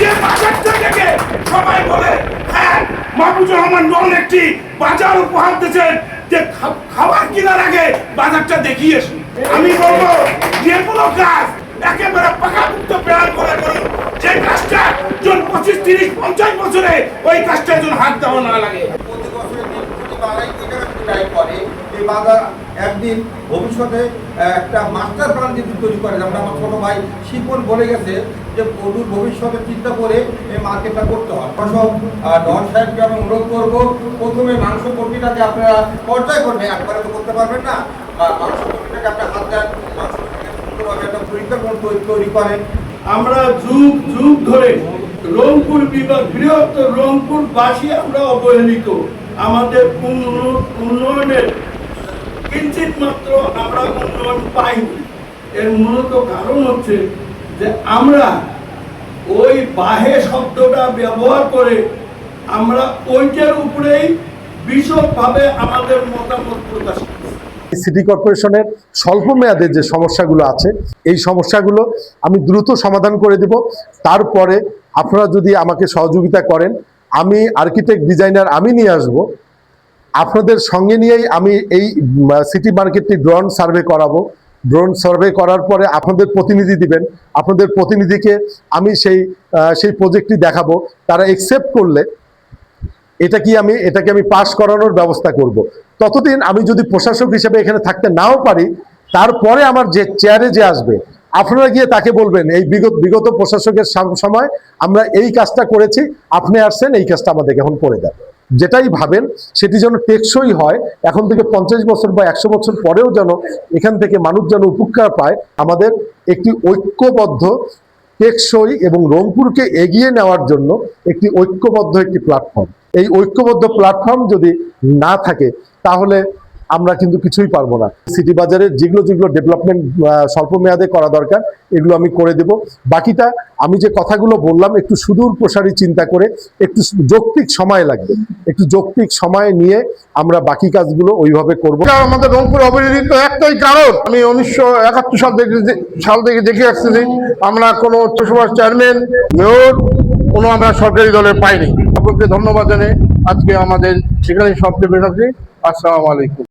যে বাজারটা দেখে সবাই বলে হ্যাঁ মাহফুজুর রহমান নন একটি বাজার উপহার দিয়েছেন, যে খাবার কেনার আগে বাজারটা দেখিয়েছি। আমি বলবো যে কোনো কাজ একেবারে পাকাপুক্ত প্ল্যান করে করুন, যে কাজটা জন 25, 30, 50 বছরে ওই কাজটা জন হাত দেওয়া না লাগে। প্রতি বছরে এই বাজার একদিন ভবিষ্যতে একটা মাস্টার প্ল্যান যদি তৈরি করে, যেমন আমার ছোট ভাই শিপন বলে গেছে যে অদূর ভবিষ্যতে চিন্তা করে এই মার্কেটটা করতে হয়। সব ডন সাহেবকে আমি অনুরোধ করবো, প্রথমে মাংস কর্মীটাকে আপনারা পর্যায় করবে, একবারে তো করতে পারবেন না, মাংস কর্মীটাকে আপনার হাত দেন, মাংস সুন্দরভাবে একটা পরিকল্পনা তৈরি করেন। আমরা যুগ যুগ ধরে রংপুর বিভাগ, বৃহত্তর রংপুরবাসী আমরা অবহেলিত। আমাদের উন্নয়নের কিঞ্চিত মাত্র আমরা উন্নয়ন পাইনি। এর মূলত কারণ হচ্ছে যে আমরা ওই বাহে শব্দটা ব্যবহার করে আমরা ওইটার উপরেই বিশদভাবে আমাদের মতামত প্রকাশ করি। সিটি কর্পোরেশনের স্বল্প মেয়াদে যে সমস্যাগুলো আছে এই সমস্যাগুলো আমি দ্রুত সমাধান করে দেব। তারপরে আপনারা যদি আমাকে সহযোগিতা করেন, আমি আর্কিটেক্ট ডিজাইনার আমি নিয়ে আসব, আপনাদের সঙ্গে নিয়েই আমি এই সিটি মার্কেটটি ড্রোন সার্ভে করাবো। ড্রোন সার্ভে করার পরে আপনাদের প্রতিনিধি দিবেন, আপনাদের প্রতিনিধিকে আমি সেই প্রজেক্টটি দেখাবো। তারা অ্যাকসেপ্ট করলে এটাকে আমি পাস করানোর ব্যবস্থা করব। ততদিন আমি যদি প্রশাসক হিসেবে এখানে থাকতে নাও পারি, তারপরে আমার যে চেয়ারে যে আসবে আপনারা গিয়ে তাকে বলবেন এই বিগত প্রশাসকের সময় আমরা এই কাজটা করেছি, আপনি আসছেন এই কাজটা আমাদেরকে এখন করে দেন। যেটাই ভাবেন সেটি যেন টেকসই হয়, এখন থেকে 50 বছর বা 100 বছর পরেও যেন এখান থেকে মানুষ যেন উপকার পায়। আমাদের একটি ঐক্যবদ্ধ, টেকসই এবং রংপুরকে এগিয়ে নেওয়ার জন্য একটি ঐক্যবদ্ধ একটি প্ল্যাটফর্ম। এই ঐক্যবদ্ধ প্ল্যাটফর্ম যদি না থাকে তাহলে আমরা কিন্তু কিছুই পারবো না। সিটি বাজারের যেগুলো ডেভেলপমেন্ট স্বল্প মেয়াদে করা দরকার এগুলো আমি করে দেব। বাকিটা আমি যে কথাগুলো বললাম একটু সুদূর প্রসারী চিন্তা করে একটু যৌক্তিক সময় লাগবে, একটু যৌক্তিক সময় নিয়ে আমরা বাকি কাজগুলো ওইভাবে করবো। আমাদের রংপুর অবহেলিত একটাই কারণ, আমি 1971 সাল থেকে দেখে আসতেছি আমরা কোনো পৌরসভার চেয়ারম্যান, মেয়র কোনো আমরা সরকারি দলে পাইনি। সকলকে ধন্যবাদ জানাই আজকে আমাদের সেখানে সবচেয়ে বেশি। আসসালামু আলাইকুম।